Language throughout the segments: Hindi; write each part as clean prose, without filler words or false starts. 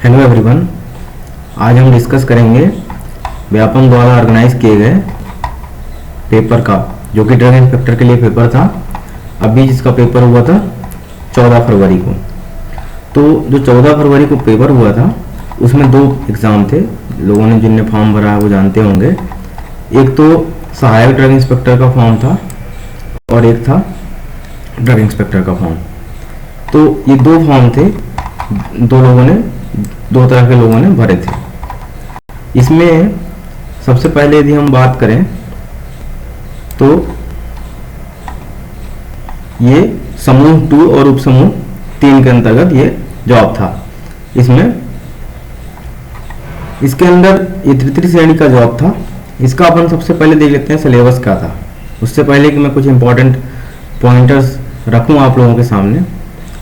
हेलो एवरीवन, आज हम डिस्कस करेंगे व्यापम द्वारा ऑर्गेनाइज किए गए पेपर का, जो कि ड्रग इंस्पेक्टर के लिए पेपर था। अभी जिसका पेपर हुआ था 14 फरवरी को। तो जो 14 फरवरी को पेपर हुआ था उसमें दो एग्ज़ाम थे। लोगों ने जिनने फॉर्म भरा है वो जानते होंगे। एक तो सहायक ड्रग इंस्पेक्टर का फॉर्म था और एक था ड्रग इंस्पेक्टर का फॉर्म। तो ये दो फॉर्म थे, दो तरह के लोगों ने भरे थे। इसमें सबसे पहले यदि हम बात करें तो ये समूह 2 और उपसमूह 3 के अंतर्गत ये जॉब था। इसके अंदर ये तृतीय श्रेणी का जॉब था। इसका अपन सबसे पहले देख लेते हैं सिलेबस क्या था। उससे पहले कि मैं कुछ इंपॉर्टेंट पॉइंटर्स रखूं आप लोगों के सामने,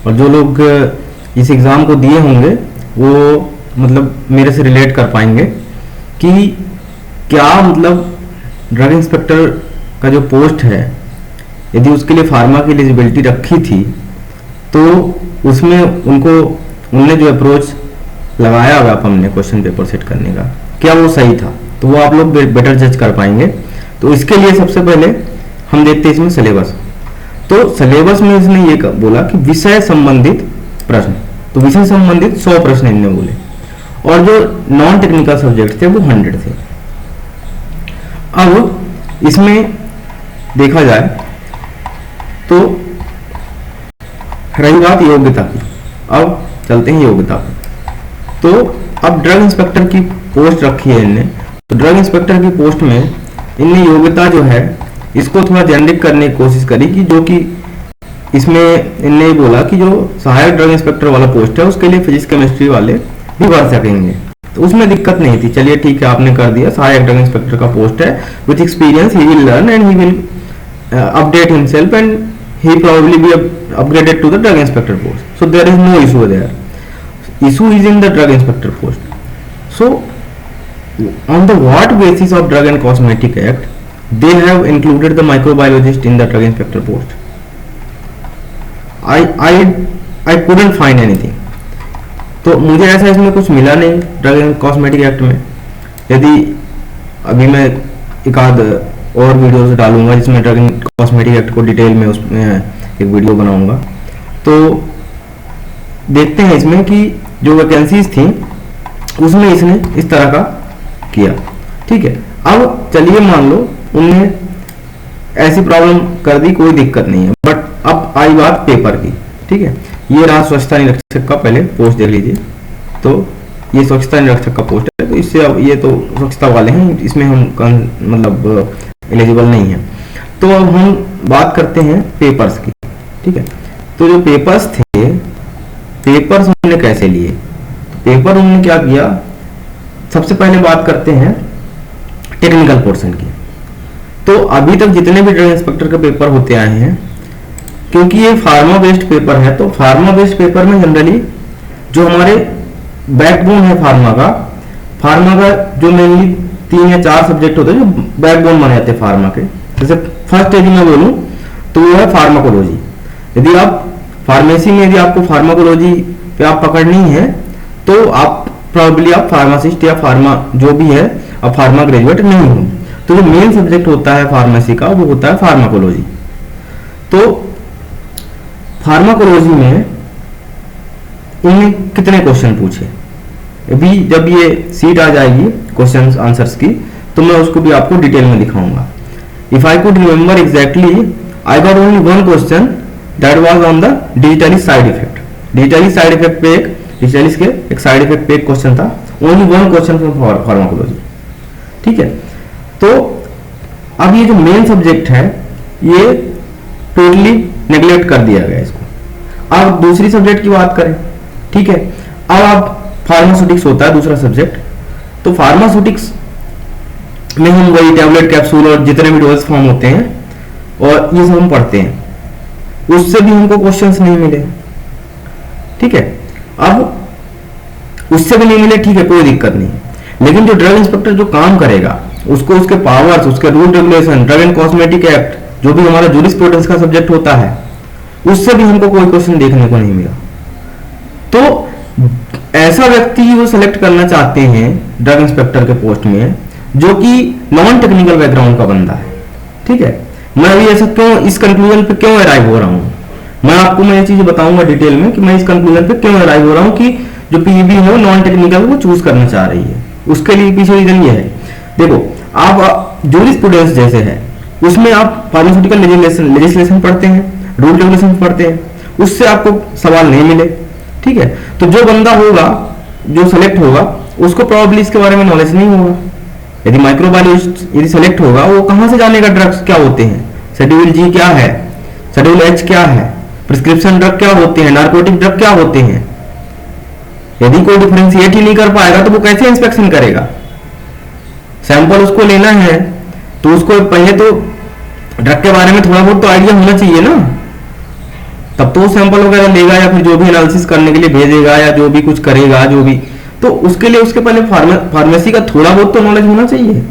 और जो लोग इस एग्ज़ाम को दिए होंगे वो मतलब मेरे से रिलेट कर पाएंगे कि क्या मतलब ड्रग इंस्पेक्टर का जो पोस्ट है, यदि उसके लिए फार्मा की एलिजिबिलिटी रखी थी तो उसमें उनने जो अप्रोच लगाया व्यापम ने क्वेश्चन पेपर सेट करने का, क्या वो सही था? तो वो आप लोग बेटर जज कर पाएंगे। तो इसके लिए सबसे पहले हम देखते हैं इसमें सिलेबस। तो सिलेबस में इसने ये बोला कि विषय संबंधित प्रश्न, तो विषय संबंधित 100 प्रश्न इनने बोले, और जो नॉन टेक्निकल सब्जेक्ट थे वो 100 थे। अब इसमें देखा जाए तो रही बात योग्यता की, अब चलते हैं योग्यता पर। तो अब ड्रग इंस्पेक्टर की पोस्ट रखी है इनने, तो ड्रग इंस्पेक्टर की पोस्ट में इनने योग्यता जो है इसको थोड़ा जेनरिक करने की कोशिश करी, कि जो कि इसमें इनने बोला कि जो सहायक ड्रग इंस्पेक्टर वाला पोस्ट है उसके लिए फिजिक्स केमिस्ट्री वाले भी भर सकेंगे। तो उसमें दिक्कत नहीं थी। चलिए ठीक है, आपने कर दिया, सहायक ड्रग इंस्पेक्टर का पोस्ट है, विथ एक्सपीरियंस ही विल लर्न एंड ही विल अपडेट हिमसेल्फ एंड ही probably be upgraded to the drug inspector post. So there is no issue there. Issue is in the drug inspector post. So on the what basis of Drug and Cosmetic Act they have included the microbiologist in the drug inspector post? I couldn't find anything. तो मुझे ऐसा इसमें कुछ मिला नहीं ड्रग एंड कॉस्मेटिक एक्ट में। यदि अभी मैं एक आध और वीडियोस डालूंगा जिसमें ड्रग एंड कॉस्मेटिक एक्ट को डिटेल में उसमें एक वीडियो बनाऊंगा, तो देखते हैं इसमें कि जो वैकेंसीज थी उसमें इसने इस तरह का किया। ठीक है, अब चलिए मान लो उनने ऐसी प्रॉब्लम कर दी, कोई दिक्कत नहीं है। बट अब आई बात पेपर की। ठीक है, ये रहा स्वच्छता निरीक्षक का, पहले पोस्ट देख लीजिए। तो ये स्वच्छता निरीक्षक का पोस्ट है, तो इससे अब ये तो स्वच्छता वाले हैं, इसमें हम मतलब एलिजिबल नहीं है। तो अब हम बात करते हैं पेपर्स की। ठीक है, तो जो पेपर्स थे, पेपर्स उन्होंने कैसे लिए, पेपर उन्होंने क्या किया, सबसे पहले बात करते हैं टेक्निकल पोर्शन की। तो अभी तक जितने भी ड्रग इंस्पेक्टर के पेपर होते आए हैं, क्योंकि ये फार्मा बेस्ड पेपर है, तो फार्मा बेस्ड पेपर में जनरली जो हमारे बैकबोन है फार्मा का जो मेनली 3 या 4 सब्जेक्ट होते हैं जो बैकबोन माने जाते हैं फार्मा के। जैसे फर्स्ट यदि मैं बोलूं तो वो है फार्माकोलॉजी। यदि आप फार्मेसी में, यदि आपको फार्माकोलॉजी पे आप पकड़नी है तो आप प्रोबेबली आप फार्मासिस्ट या फार्मा जो भी है, अब फार्मा ग्रेजुएट नहीं हो। तो जो मेन सब्जेक्ट होता है फार्मेसी का वो होता है फार्माकोलॉजी। तो फार्माकोलॉजी में इन्हें कितने क्वेश्चन पूछे, अभी जब ये सीट आ जाएगी क्वेश्चन आंसर्स की तो मैं उसको भी आपको डिटेल में दिखाऊंगा। If I could remember exactly, I got only 1 question that was on the digitalis side effect. Digitalis side effect पे डिजिटलिस के एक साइड इफेक्ट पे एक क्वेश्चन था, ओनली 1 क्वेश्चन फ्रॉम फार्माकोलॉजी। ठीक है, तो अब ये जो मेन सब्जेक्ट है ये टोटली नेग्लेक्ट कर दिया गया इसको। अब दूसरी सब्जेक्ट की बात करें। ठीक है, अब आप फार्मास्यूटिक्स होता है दूसरा सब्जेक्ट, तो फार्मास्यूटिक्स में हम वही टैबलेट, कैप्सूल और जितने भी डोज फॉर्म होते हैं और ये सब हम पढ़ते हैं, उससे भी हमको क्वेश्चंस नहीं मिले। ठीक है, अब उससे भी नहीं मिले, ठीक है, कोई दिक्कत नहीं। लेकिन जो ड्रग इंस्पेक्टर जो काम करेगा उसको उसके पावर्स, उसके rule regulation, drug and cosmetic act, जो भी हमारा जूरिस्प्रूडेंस का सब्जेक्ट होता है, उससे भी हमको कोई क्वेश्चन देखने को नहीं मिला। तो ऐसा व्यक्ति वो सेलेक्ट करना चाहते हैं ड्रग इंस्पेक्टर के पोस्ट में जो कि नॉन टेक्निकल बैकग्राउंड का बंदा है। ठीक है, मैं अभी ऐसा क्यों इस कंक्लूजन पे क्यों अराइव हो रहा हूँ, मैं आपको मैं ये चीज बताऊंगा डिटेल में कि मैं इस कंक्लूजन पे क्यों अराइव हो रहा हूँ कि जो पीईबी है वो नॉन टेक्निकल को चूज करना चाह रही है। उसके लिए पीछे रीजन ये है, देखो आप जूरिस्प्रूडेंस जैसे है उसमें आप फार्मास्यूटिकल लेजिस्लेशन पढ़ते हैं, रूल रेगुलेशन पढ़ते हैं, उससे आपको सवाल नहीं मिले। ठीक है, तो जो बंदा होगा जो सेलेक्ट होगा उसको प्रोबेबली इसके बारे में नॉलेज नहीं होगा। यदि माइक्रोबायोलॉजिस्ट यदि सेलेक्ट होगा वो कहां से जानेगा ड्रग्स क्या होते हैं, शेड्यूल जी क्या है, शेड्यूल एच क्या है, प्रिस्क्रिप्शन ड्रग क्या होते हैं, नार्कोटिक ड्रग क्या होते हैं। यदि कोई डिफरेंशिएट ही नहीं कर पाएगा तो वो कैसे इंस्पेक्शन करेगा। सैंपल उसको लेना है तो उसको पहले तो ड्रग के बारे में थोड़ा बहुत तो आइडिया होना चाहिए ना, तब तो सैंपल वगैरह लेगा या फिर जो भी एनालिसिस करने के लिए भेजेगा या जो भी कुछ करेगा जो भी, तो उसके लिए उसके पहले फार्मेसी का थोड़ा बहुत तो नॉलेज होना चाहिए।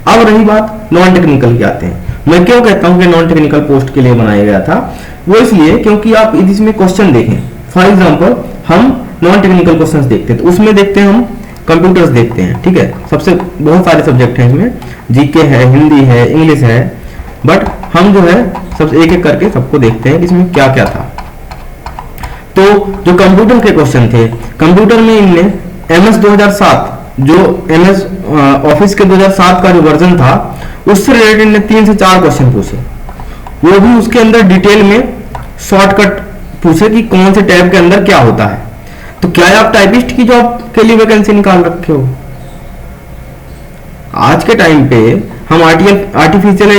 अब रही बात नॉन टेक्निकल की आते हैं, मैं क्यों कहता हूं कि नॉन टेक्निकल पोस्ट के लिए बनाया गया था, वो इसलिए क्योंकि आप इसमें क्वेश्चन देखें। फॉर एग्जाम्पल हम नॉन टेक्निकल क्वेश्चन देखते हैं तो उसमें देखते हैं हम कंप्यूटर्स देखते हैं। ठीक है, सबसे बहुत सारे सब्जेक्ट हैं इसमें, जीके है, हिंदी है, इंग्लिश है, बट हम जो है सब एक एक करके सबको देखते हैं कि इसमें क्या क्या था। तो जो कंप्यूटर के क्वेश्चन थे, कंप्यूटर में इनने MS 2007 जो MS ऑफिस के 2007 का जो वर्जन था उससे रिलेटेड ने 3 से 4 क्वेश्चन पूछे, वो भी उसके अंदर डिटेल में शॉर्टकट पूछे कि कौन से टैब के अंदर क्या होता है। तो क्या आप टाइपिस्ट की जॉब के लिए वैकेंसी निकाल रखे हो? आज के टाइम पे हम आर्टिफिशियल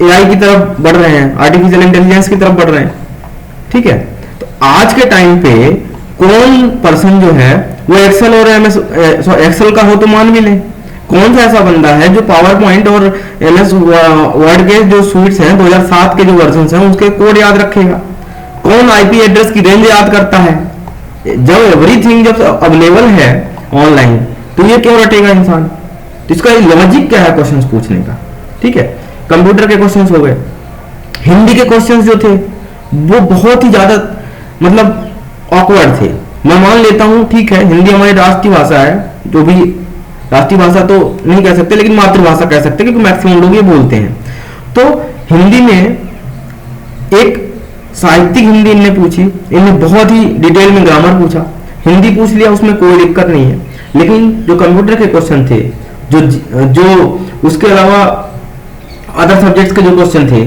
एआई की तरफ बढ़ रहे हैं, आर्टिफिशियल इंटेलिजेंस की तरफ बढ़ रहे हैं। ठीक है, तो आज के टाइम पे कौन पर्सन जो है वो एक्सेल और एक्सेल का हो तो मान भी ले, कौन सा ऐसा बंदा है जो पावर पॉइंट और MS वर्ड के जो स्वीट्स हैं 2007 के जो वर्जन हैं उसके कोड याद रखेगा? कौन आईपी एड्रेस की रेंज याद करता है? जब एवरीथिंग जब अवेलेबल है ऑनलाइन तो ये क्यों रटेगा इंसान? तो इसका लॉजिक क्या है क्वेश्चंस पूछने का? ठीक है, कंप्यूटर के क्वेश्चंस हो गए। हिंदी के क्वेश्चंस जो थे वो बहुत ही ज्यादा मतलब ऑकवर्ड थे। मैं मान लेता हूं ठीक है, हिंदी हमारी राष्ट्रीय भाषा है, जो भी राष्ट्रीय भाषा तो नहीं कह सकते लेकिन मातृभाषा कह सकते हैं क्योंकि मैक्सिमम लोग ये बोलते हैं। तो हिंदी में एक साहित्यिक हिंदी इनने पूछी, इनने बहुत ही डिटेल में ग्रामर पूछा, हिंदी पूछ लिया, उसमें कोई दिक्कत नहीं है। लेकिन जो कंप्यूटर के क्वेश्चन थे, जो उसके अलावा अदर सब्जेक्ट्स के जो क्वेश्चन थे,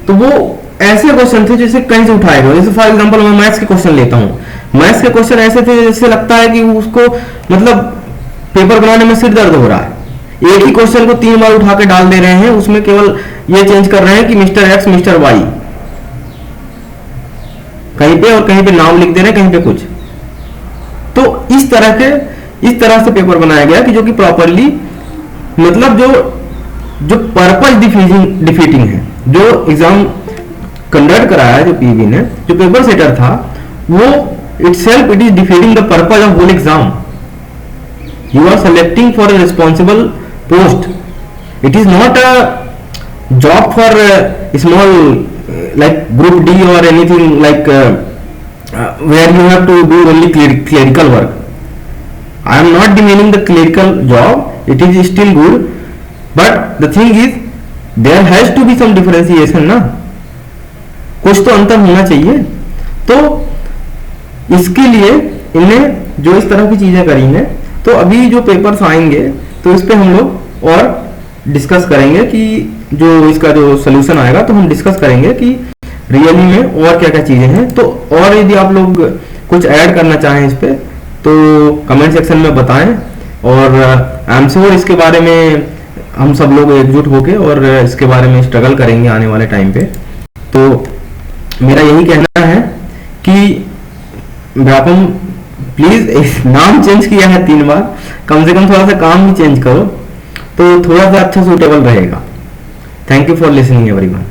तो वो ऐसे क्वेश्चन थे जैसे कहीं से उठाए गए। जैसे फॉर एग्जांपल मैं मैथ्स के क्वेश्चन लेता हूँ, मैथ्स के क्वेश्चन ऐसे थे जैसे लगता है कि उसको मतलब पेपर बनाने में सिर दर्द हो रहा है। एक ही क्वेश्चन को 3 बार उठा के डाल दे रहे हैं, उसमें केवल ये चेंज कर रहे हैं कि मिस्टर एक्स मिस्टर वाई, कहीं पे और कहीं पे नाम लिख दे रहे हैं, कहीं पे कुछ। तो इस तरह से पेपर बनाया गया कि जो कि प्रॉपरली मतलब जो पर्पस डिफीटिंग है, जो एग्जाम कंडक्ट कराया जो पीवी ने, जो पेपर सेटर था, वो itself it is defeating the purpose of whole exam. You are selecting for a responsible post. It is not a job for a small like group D or anything like where you have to do only clerical work. I am not demeaning the clerical job. It is still good, but the thing is there has to be some differentiation ना, कुछ तो अंतर होना चाहिए। तो इसके लिए इन्हें जो इस तरह की चीजें करी हैं, तो अभी जो पेपर्स आएंगे तो इस पे हम लोग और डिस्कस करेंगे कि जो इसका जो सोल्यूशन आएगा तो हम डिस्कस करेंगे कि रियली में और क्या क्या चीजें हैं। तो और यदि आप लोग कुछ ऐड करना चाहें इस पे तो कमेंट सेक्शन में बताएं, और आई एम श्योर इसके बारे में हम सब लोग एकजुट होके और इसके बारे में स्ट्रगल करेंगे आने वाले टाइम पे। तो मेरा यही कहना है कि व्यापम प्लीज नाम चेंज किया है 3 बार, कम से कम थोड़ा सा काम भी चेंज करो तो थोड़ा सा अच्छा सूटेबल रहेगा। Thank you for listening everyone.